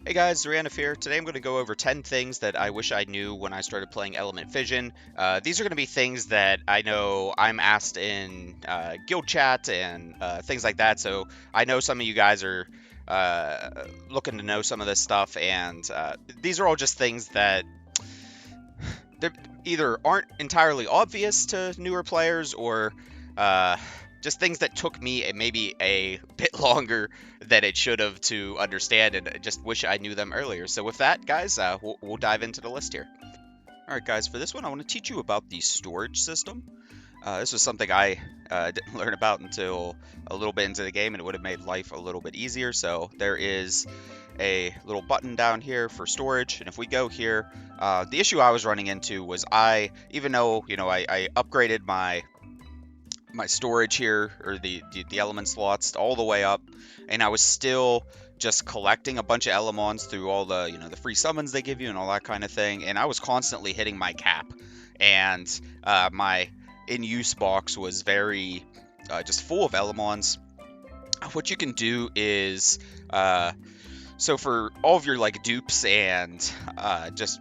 Hey guys, Xoranath here. Today I'm going to go over 10 things that I wish I knew when I started playing Element Fission. These are going to be things that I know I'm asked in guild chat and things like that, so I know some of you guys are looking to know some of this stuff, and these are all just things that they either aren't entirely obvious to newer players or uh, just things that took me maybe a bit longer than it should have to understand, and I just wish I knew them earlier. So with that, guys, we'll dive into the list here. All right, guys, for this one, I want to teach you about the storage system. This was something I didn't learn about until a little bit into the game, and it would have made life a little bit easier. So there is a little button down here for storage, and if we go here, the issue I was running into was even though I upgraded my storage here, or the element slots all the way up, and I was still just collecting a bunch of elemons through all the the free summons they give you and all that kind of thing, and I was constantly hitting my cap, and my in-use box was very just full of elemons. What you can do is so for all of your like dupes and just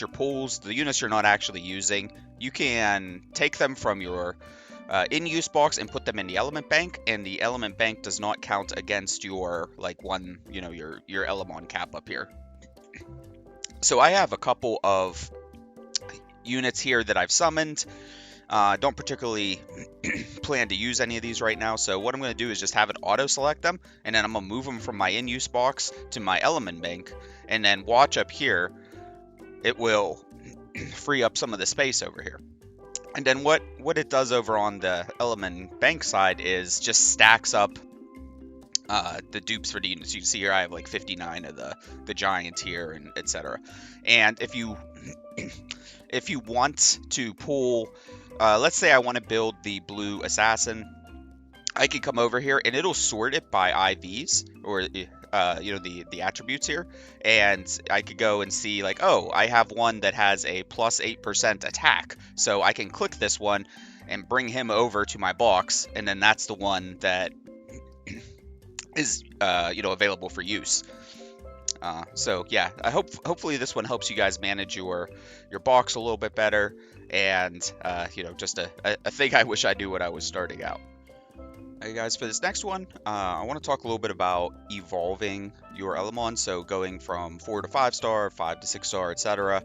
your pools, the units you're not actually using, you can take them from your in-use box and put them in the element bank, and the element bank does not count against your your elemon cap up here. So I have a couple of units here that I've summoned. Don't particularly plan to use any of these right now, so what I'm going to do is just have it auto-select them, and then I'm going to move them from my in-use box to my element bank, and then watch up here, it will free up some of the space over here. And then what it does over on the element bank side is just stacks up the dupes for the units. You can see here I have like 59 of the giant here, and etc. And if you want to pull, let's say I want to build the blue assassin, I can come over here and it'll sort it by IVs, or the attributes here, and I could go and see like, oh, I have one that has a plus 8% attack, so I can click this one and bring him over to my box, and then that's the one that is available for use. So yeah, hopefully this one helps you guys manage your box a little bit better, and just a thing I wish I knew when I was starting out. Hey guys, for this next one, I want to talk a little bit about evolving your Elemon, so going from 4 to 5 star, 5 to 6 star, etc.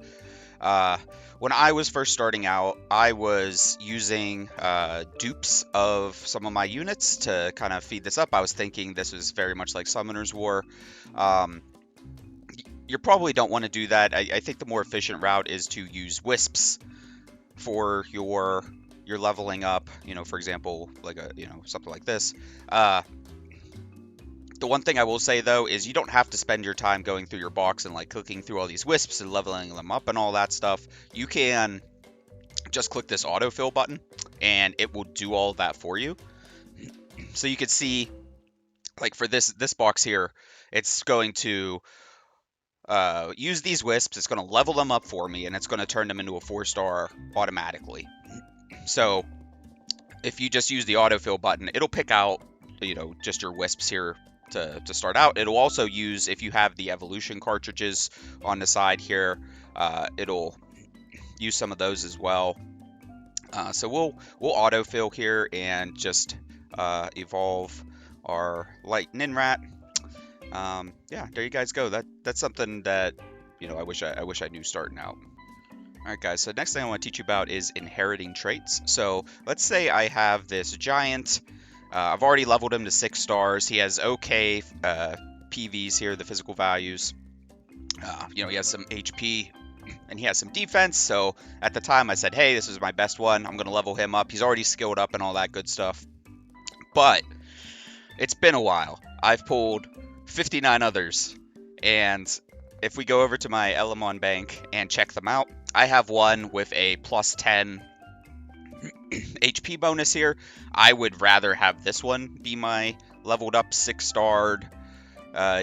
When I was first starting out, I was using dupes of some of my units to kind of feed this up. I was thinking this was very much like Summoner's War. You probably don't want to do that. I think the more efficient route is to use wisps for your leveling up, for example, like something like this. The one thing I will say though is you don't have to spend your time going through your box and like clicking through all these wisps and leveling them up and all that stuff. You can just click this autofill button and it will do all that for you. So you can see, like for this box here, it's going to use these wisps, it's going to level them up for me, and it's going to turn them into a 4-star automatically. So if you just use the autofill button, it'll pick out, just your wisps here to start out. It'll also use, if you have the evolution cartridges on the side here, it'll use some of those as well. So we'll autofill here and just evolve our lightning rat. Yeah, there you guys go. That's something that I wish I knew starting out. Alright guys, so next thing I want to teach you about is inheriting traits. So let's say I have this giant, I've already leveled him to 6 stars, he has okay PVs here, the physical values, he has some HP, and he has some defense, so at the time I said, hey, this is my best one, I'm going to level him up, he's already skilled up and all that good stuff. But it's been a while, I've pulled 59 others, and if we go over to my Elemon bank and check them out, I have one with a plus 10 HP bonus here. I would rather have this one be my leveled up 6-starred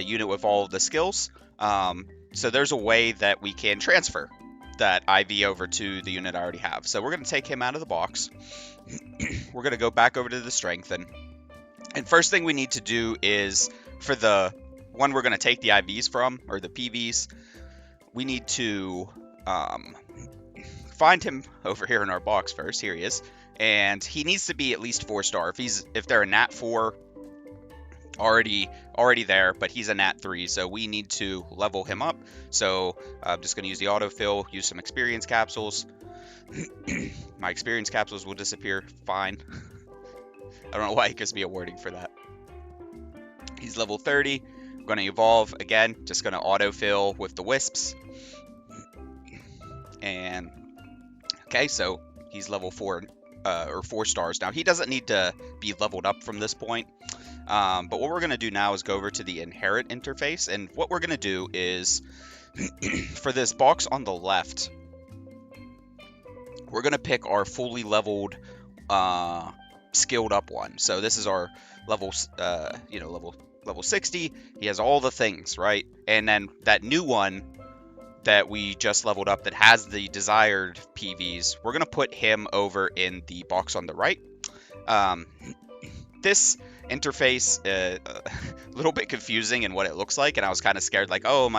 unit with all of the skills. So there's a way that we can transfer that IV over to the unit I already have. So we're going to take him out of the box. We're going to go back over to the strengthen. And first thing we need to do is, for the one we're going to take the IVs from, or the PVs. We need to find him over here in our box first. Here he is. And he needs to be at least 4-star. If they're a nat 4, already there, but he's a nat 3, so we need to level him up. So I'm just going to use the autofill, use some experience capsules. My experience capsules will disappear. Fine. I don't know why he gives me a wording for that. He's level 30. I'm going to evolve again. Just going to autofill with the wisps. And okay, so he's level 4 or 4 stars now. He doesn't need to be leveled up from this point. But what we're going to do now is go over to the inherit interface. And what we're going to do is for this box on the left, we're going to pick our fully leveled skilled up one. So this is our level, level 60. He has all the things, right? And then that new one that we just leveled up that has the desired PVs, we're going to put him over in the box on the right. This interface a little bit confusing in what it looks like, and I was kind of scared, like, oh, am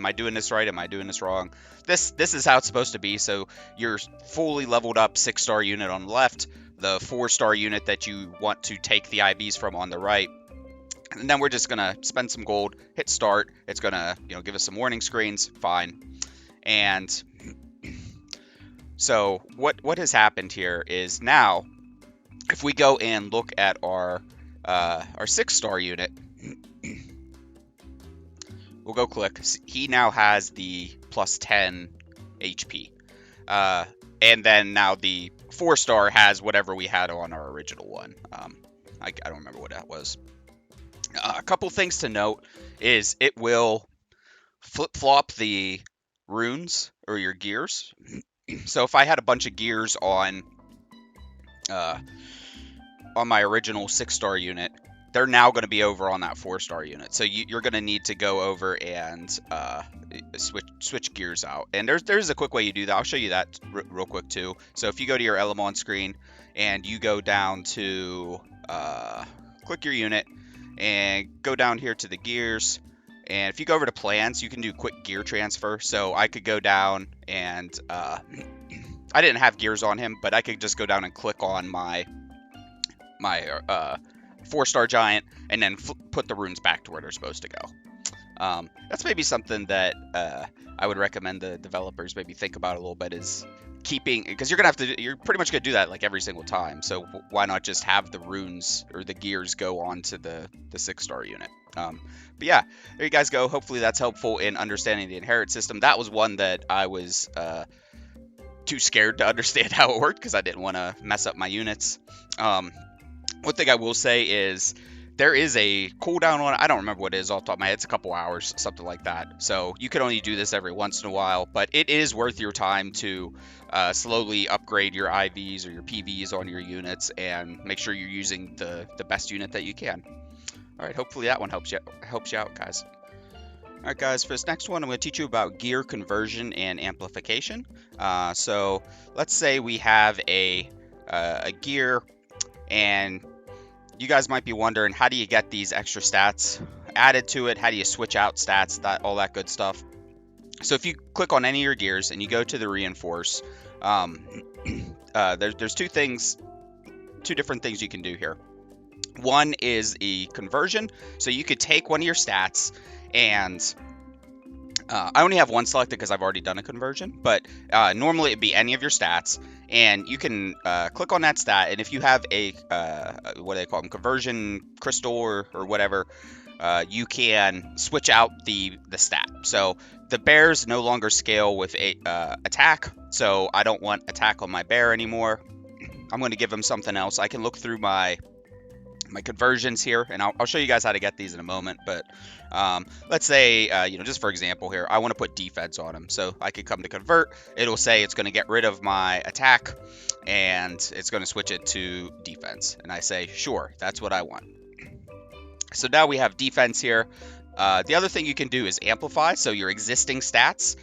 I doing this right? Am I doing this wrong? This is how it's supposed to be. So your fully leveled up 6-star unit on the left, the 4-star unit that you want to take the IVs from on the right. And then we're just gonna spend some gold, hit start. It's gonna, give us some warning screens. Fine. And so what has happened here is now, if we go and look at our 6-star unit, we'll go click. He now has the plus 10 HP. And then now the 4-star has whatever we had on our original one. I don't remember what that was. A couple things to note is it will flip-flop the runes or your gears. So if I had a bunch of gears on my original 6-star unit, they're now going to be over on that 4-star unit. So you're going to need to go over and switch gears out. And there's a quick way you do that. I'll show you that real quick too. So if you go to your Elemon screen and you go down to click your unit and go down here to the gears. And if you go over to plans, you can do quick gear transfer. So I could go down and I didn't have gears on him, but I could just go down and click on my 4-star giant and then put the runes back to where they're supposed to go. That's maybe something that I would recommend the developers maybe think about a little bit, is keeping, because you're pretty much gonna do that like every single time. So why not just have the runes or the gears go on to the 6-star unit? But yeah, there you guys go. Hopefully that's helpful in understanding the inherit system. That was one that I was too scared to understand how it worked because I didn't want to mess up my units. One thing I will say is there is a cooldown on it. I don't remember what it is off the top of my head. It's a couple hours, something like that. So you can only do this every once in a while, but it is worth your time to slowly upgrade your IVs or your PVs on your units and make sure you're using the best unit that you can. All right, hopefully that one helps you out, guys. All right, guys, for this next one, I'm going to teach you about gear conversion and amplification. So let's say we have a gear, and you guys might be wondering, how do you get these extra stats added to it? How do you switch out stats, all that good stuff? So if you click on any of your gears and you go to the reinforce, there's two different things you can do here. One is a conversion. So you could take one of your stats, and I only have one selected because I've already done a conversion, but normally it'd be any of your stats, and you can click on that stat, and if you have a what do they call them, conversion crystal or whatever, you can switch out the stat. So the bears no longer scale with attack, so I don't want attack on my bear anymore. I'm going to give him something else. I can look through my conversions here, and I'll show you guys how to get these in a moment, but let's say just for example here, I want to put defense on him. So I could come to convert. It'll say it's going to get rid of my attack and it's going to switch it to defense, and I say sure, that's what I want. So now we have defense here. The other thing you can do is amplify. So your existing stats,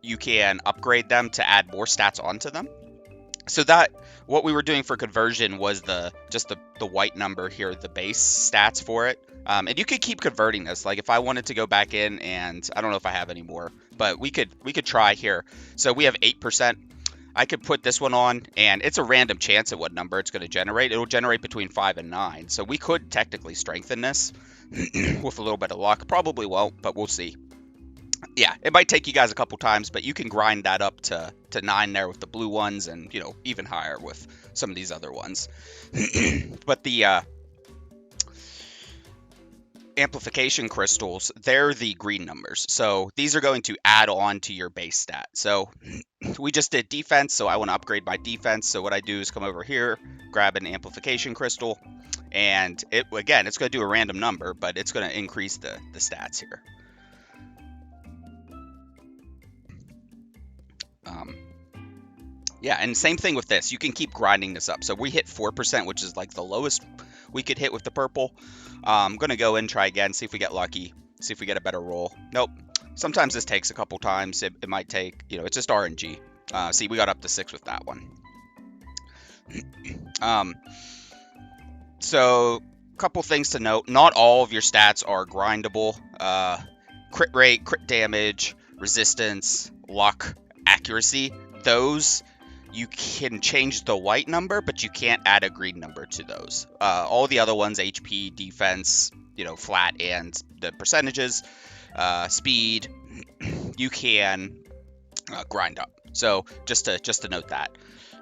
you can upgrade them to add more stats onto them. So that what we were doing for conversion was just the white number here, the base stats for it. And you could keep converting this. Like if I wanted to go back in, and I don't know if I have any more, but we could try here. So we have 8%. I could put this one on, and it's a random chance at what number it's going to generate. It'll generate between 5 and 9. So we could technically strengthen this with a little bit of luck. Probably won't, but we'll see. Yeah, it might take you guys a couple times, but you can grind that up to 9 there with the blue ones, and, you know, even higher with some of these other ones. But the amplification crystals, they're the green numbers. So these are going to add on to your base stat. So we just did defense, so I want to upgrade my defense. So what I do is come over here, grab an amplification crystal, and it's going to do a random number, but it's going to increase the stats here. Yeah, and same thing with this. You can keep grinding this up. So we hit 4%, which is like the lowest we could hit with the purple. I'm going to go in, try again, see if we get lucky, see if we get a better roll. Nope. Sometimes this takes a couple times. It might take, you know, it's just RNG. See, we got up to 6 with that one. So, a couple things to note. Not all of your stats are grindable. Crit rate, crit damage, resistance, luck, accuracy. Those, you can change the white number, but you can't add a green number to those. All the other ones, HP, defense, you know, flat, and the percentages, speed, you can grind up. So just to note that.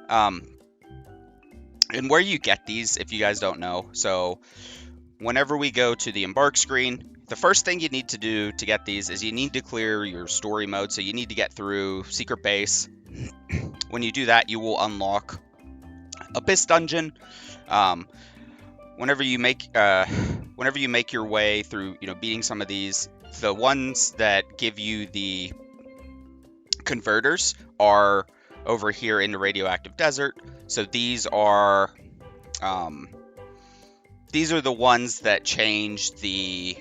And where you get these, if you guys don't know, so whenever we go to the embark screen, the first thing you need to do to get these is you need to clear your story mode. So you need to get through secret base. When you do that, you will unlock Abyss Dungeon. Whenever you make your way through, you know, beating some of these, the ones that give you the converters are over here in the radioactive desert. So these are the ones that change the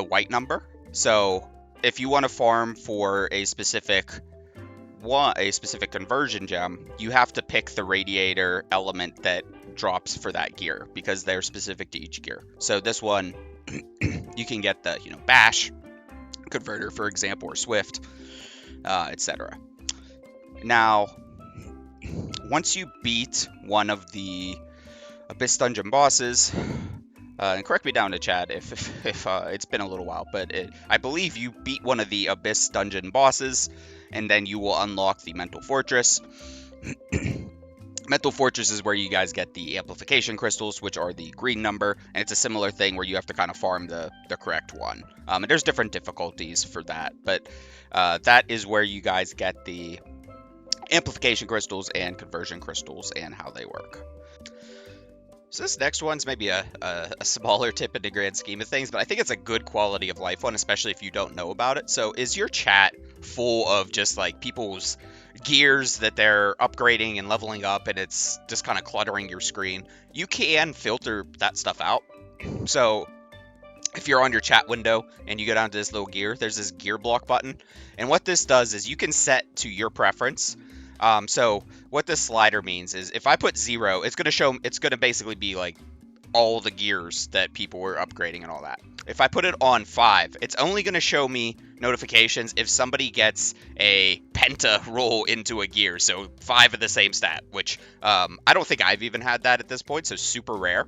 white number. So if you want to farm for a specific conversion gem, you have to pick the radiator element that drops for that gear, because they're specific to each gear. So this one, you can get the, you know, bash converter, for example, or swift, etc. Now, once you beat one of the Abyss Dungeon bosses, and correct me down in the chat if it's been a little while, but I believe you beat one of the Abyss Dungeon bosses, and then you will unlock the Mental Fortress. Mental Fortress is where you guys get the amplification crystals, which are the green number, and it's a similar thing where you have to kind of farm the correct one. And there's different difficulties for that, but that is where you guys get the amplification crystals and conversion crystals and how they work. So this next one's maybe a smaller tip in the grand scheme of things, but I think it's a good quality of life one, especially if you don't know about it. So is your chat full of just like people's gears that they're upgrading and leveling up, and it's just kind of cluttering your screen? You can filter that stuff out. So if you're on your chat window and you go down to this little gear, there's this gear block button. And what this does is you can set to your preference. So what this slider means is if I put 0, it's going to basically be like all the gears that people were upgrading and all that. If I put it on 5, it's only going to show me notifications if somebody gets a penta roll into a gear. So 5 of the same stat, which I don't think I've even had that at this point. So super rare.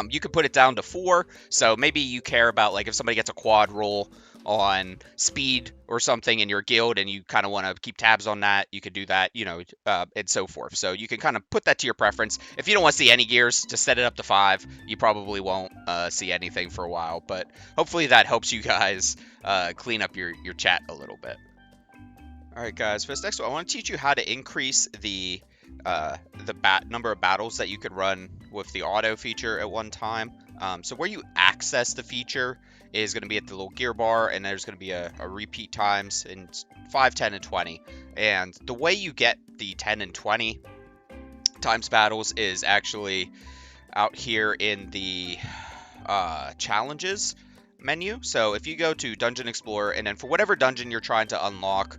You could put it down to 4. So maybe you care about like if somebody gets a quad roll on speed or something in your guild and you kind of want to keep tabs on that, you could do that, you know, and so forth. So you can kind of put that to your preference. If you don't want to see any gears, just set it up to 5. You probably won't see anything for a while, but hopefully that helps you guys clean up your chat a little bit. All right, guys, for this next one, I want to teach you how to increase the number of battles that you could run with the auto feature at one time. So where you access the feature is going to be at the little gear bar, and there's going to be a repeat times in 5, 10, and 20. And the way you get the 10 and 20 times battles is actually out here in the challenges menu. So if you go to Dungeon Explorer, and then for whatever dungeon you're trying to unlock,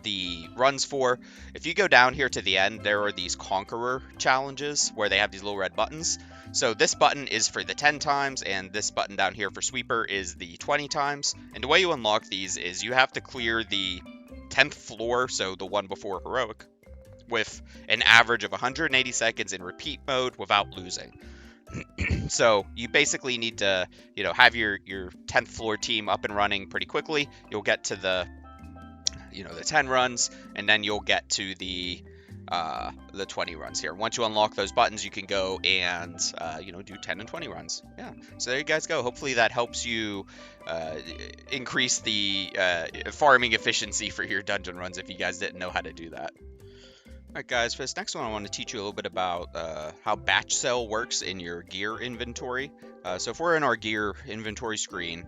the runs for. If you go down here to the end, there are these Conqueror challenges where they have these little red buttons. So this button is for the 10 times, and this button down here for Sweeper is the 20 times. And the way you unlock these is you have to clear the 10th floor, so the one before Heroic, with an average of 180 seconds in repeat mode without losing. So you basically need to, have your 10th floor team up and running pretty quickly. You'll get to the 10 runs, and then you'll get to the 20 runs here. Once you unlock those buttons, you can go and do 10 and 20 runs. Yeah, so there you guys go. Hopefully that helps you increase the farming efficiency for your dungeon runs if you guys didn't know how to do that. Alright guys, for this next one I want to teach you a little bit about how batch sell works in your gear inventory. So if we're in our gear inventory screen,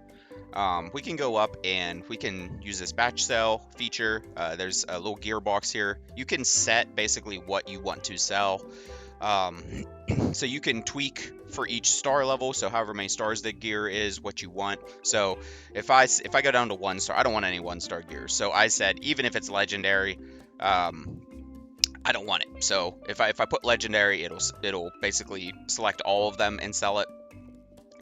we can go up and we can use this batch sell feature. There's a little gearbox here. You can set basically what you want to sell. So you can tweak for each star level, so however many stars the gear is, what you want. So if I go down to 1 star, I don't want any 1-star gear. So I said even if it's legendary, I don't want it. So if I put legendary, it'll basically select all of them and sell it.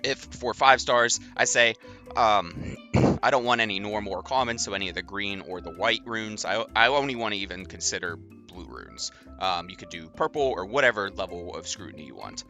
If for 5 stars, I say I don't want any normal or common, so any of the green or the white runes. I only want to even consider blue runes. You could do purple or whatever level of scrutiny you want.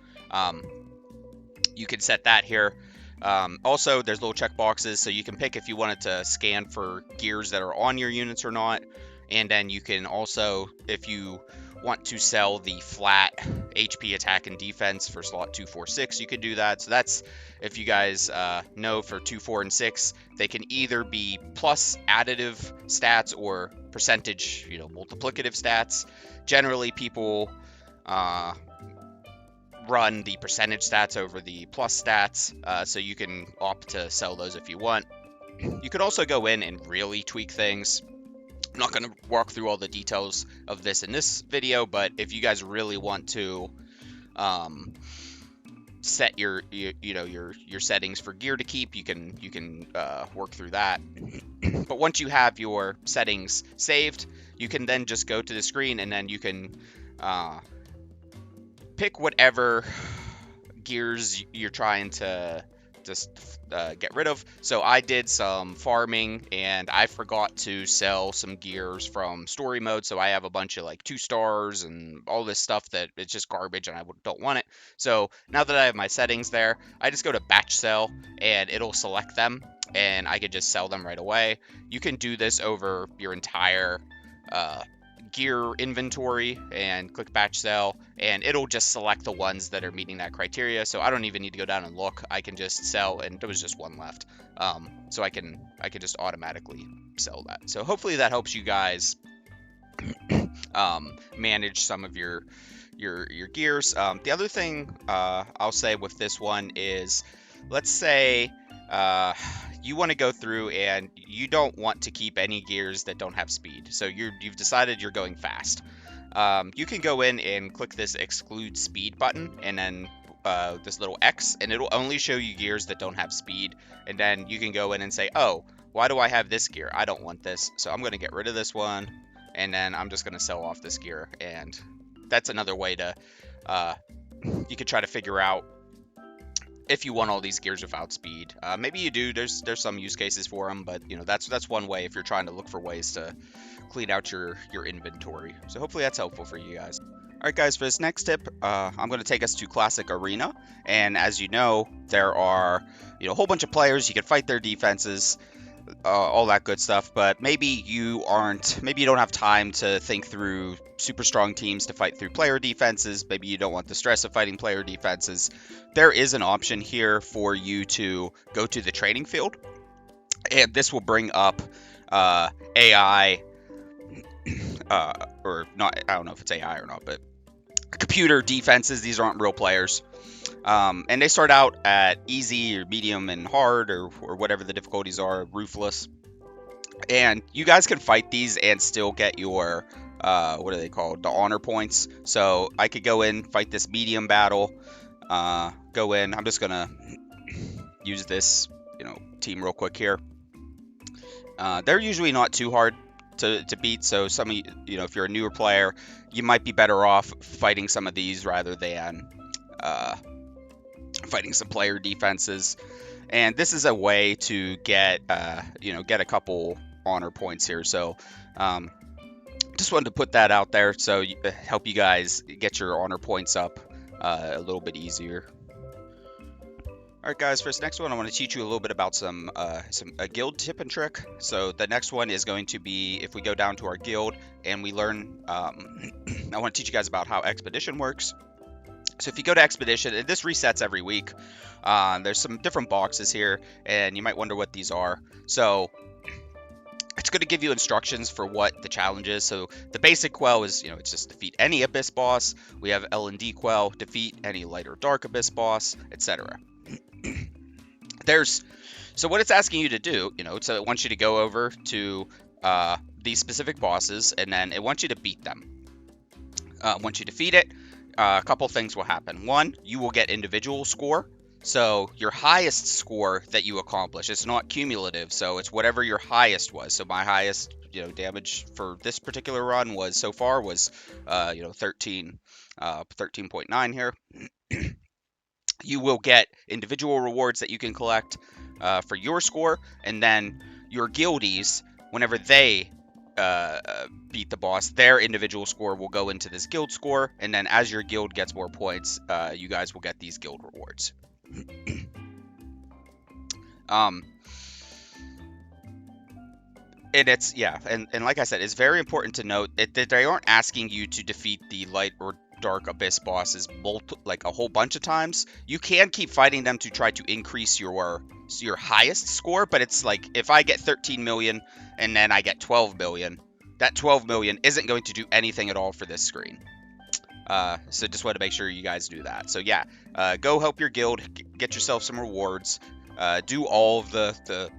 You can set that here. Also, there's little check boxes, so you can pick if you wanted to scan for gears that are on your units or not. And then you can also, if you want to sell the flat HP attack and defense for slot 2, 4, 6, you can do that. So that's, if you guys know, for 2, 4, and 6, they can either be plus additive stats or percentage, multiplicative stats. Generally, people run the percentage stats over the plus stats, so you can opt to sell those if you want. You could also go in and really tweak things. I'm not going to walk through all the details of this in this video, but if you guys really want to set your settings for gear to keep, you can work through that. But once you have your settings saved, you can then just go to the screen and then you can pick whatever gears you're trying to just get rid of. So I did some farming and I forgot to sell some gears from story mode, so I have a bunch of like 2 stars and all this stuff that it's just garbage and I don't want it. So now that I have my settings there, I just go to batch sell and it'll select them and I could just sell them right away. You can do this over your entire gear inventory and click batch sell, and it'll just select the ones that are meeting that criteria. So I don't even need to go down and look. I can just sell, and there was just one left. So I can just automatically sell that. So hopefully that helps you guys manage some of your gears. The other thing I'll say with this one is, let's say you want to go through and you don't want to keep any gears that don't have speed. So you've decided you're going fast. You can go in and click this exclude speed button and then this little X, and it'll only show you gears that don't have speed. And then you can go in and say, oh, why do I have this gear? I don't want this. So I'm going to get rid of this one, and then I'm just going to sell off this gear. And that's another way to, you could try to figure out if you want all these gears without speed. Maybe you do. There's some use cases for them, but that's one way if you're trying to look for ways to clean out your inventory. So hopefully that's helpful for you guys. All right, guys, for this next tip, I'm going to take us to Classic Arena. And as you know, there are a whole bunch of players. You can fight their defenses, all that good stuff. But maybe you don't have time to think through super strong teams to fight through player defenses. Maybe you don't want the stress of fighting player defenses. There is an option here for you to go to the training field, and this will bring up AI, or not. I don't know if it's AI or not, but computer defenses. These aren't real players, and they start out at easy or medium and hard, or whatever the difficulties are, ruthless. And you guys can fight these and still get your what are they called? The honor points. So I could go in, fight this medium battle. Go in. I'm just gonna use this team real quick here. They're usually not too hard to beat. So some of you know, if you're a newer player, you might be better off fighting some of these rather than fighting some player defenses. And this is a way to get you know, get a couple honor points here. So just wanted to put that out there, so help you guys get your honor points up a little bit easier. Alright guys, for this next one I want to teach you a little bit about a guild tip and trick. So the next one is going to be, if we go down to our guild and we learn, I want to teach you guys about how expedition works. So if you go to expedition, and this resets every week, there's some different boxes here, and you might wonder what these are. So it's going to give you instructions for what the challenge is. So the basic quell is, you know, it's just defeat any abyss boss. We have L&D quell, defeat any light or dark abyss boss, etc. So what it's asking you to do, you know, so it wants you to go over to these specific bosses, and then it wants you to beat them. Once you defeat it, a couple things will happen. One, you will get individual score. So your highest score that you accomplish, it's not cumulative, so it's whatever your highest was. So my highest, you know, damage for this particular run was, so far, was, you know, 13.9 here. You will get individual rewards that you can collect for your score, and then your guildies, whenever they beat the boss, their individual score will go into this guild score, and then as your guild gets more points, you guys will get these guild rewards. And it's, yeah, and like I said, it's very important to note that they aren't asking you to defeat the light or dark abyss bosses like a whole bunch of times. You can keep fighting them to try to increase your highest score, but it's like, if I get 13 million and then I get 12 million, that 12 million isn't going to do anything at all for this screen. So just want to make sure you guys do that. So yeah, go help your guild, get yourself some rewards, do all of the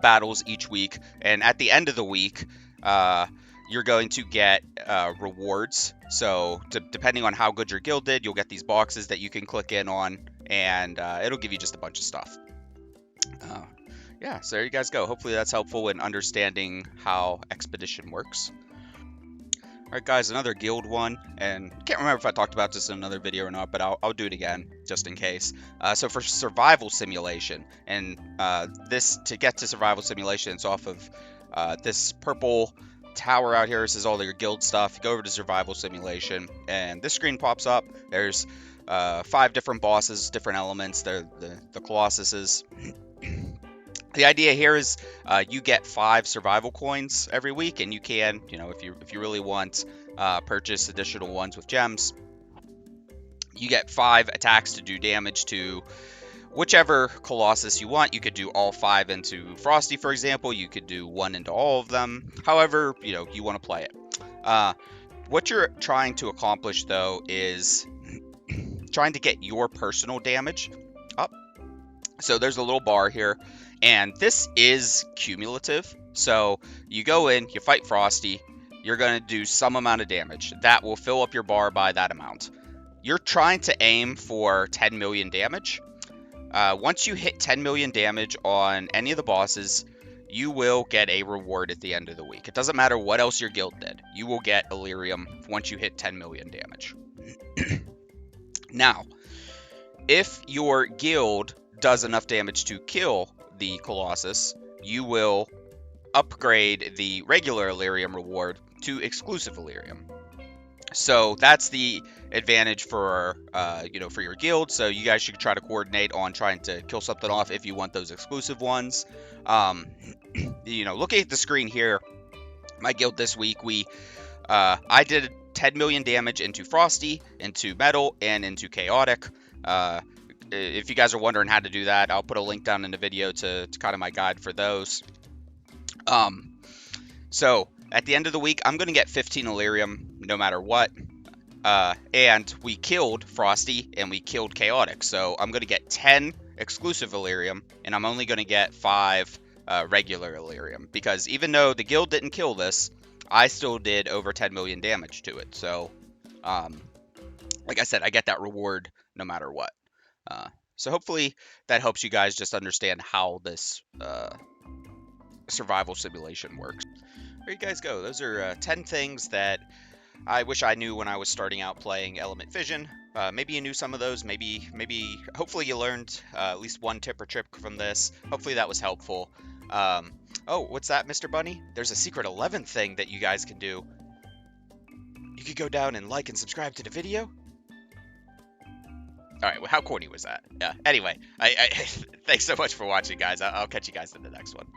battles each week, and at the end of the week, you're going to get rewards. So depending on how good your guild did, you'll get these boxes that you can click in on, and it'll give you just a bunch of stuff. Yeah, so there you guys go. Hopefully that's helpful in understanding how expedition works. Alright guys, another guild one, and I can't remember if I talked about this in another video or not, but I'll do it again, just in case. So for survival simulation, and this, to get to survival simulation, it's off of this purple tower out here. This is all your guild stuff. You go over to survival simulation, and this screen pops up. There's 5 different bosses, different elements. They're the Colossuses. The idea here is you get 5 survival coins every week, and you can, you know, if you really want, purchase additional ones with gems. You get 5 attacks to do damage to whichever Colossus you want. You could do all 5 into Frosty, for example. You could do 1 into all of them. However, you know, you want to play it. What you're trying to accomplish, though, is trying to get your personal damage up. So there's a little bar here, and this is cumulative. So you go in, you fight Frosty, you're going to do some amount of damage. That will fill up your bar by that amount. You're trying to aim for 10 million damage. Once you hit 10 million damage on any of the bosses, you will get a reward at the end of the week. It doesn't matter what else your guild did. You will get Illyrium once you hit 10 million damage. Now, if your guild does enough damage to kill the Colossus, you will upgrade the regular Illyrium reward to exclusive Illyrium. So that's the advantage for you know, for your guild. So you guys should try to coordinate on trying to kill something off if you want those exclusive ones. You know, looking at the screen here, my guild this week, I did 10 million damage into Frosty, into Metal, and into Chaotic. If you guys are wondering how to do that, I'll put a link down in the video to kind of my guide for those. So at the end of the week, I'm going to get 15 Illyrium no matter what. And we killed Frosty and we killed Chaotic. So I'm going to get 10 exclusive Illyrium, and I'm only going to get 5 regular Illyrium. Because even though the guild didn't kill this, I still did over 10 million damage to it. So, like I said, I get that reward no matter what. So hopefully that helps you guys just understand how this survival simulation works. There you guys go. Those are 10 things that I wish I knew when I was starting out playing Element Fission. Maybe you knew some of those. Hopefully you learned at least one tip or trick from this. Hopefully that was helpful. Oh, what's that, Mr. Bunny? There's a secret 11th thing that you guys can do. You could go down and like and subscribe to the video. All right, well, how corny was that? Yeah. Anyway, thanks so much for watching, guys. I'll catch you guys in the next one.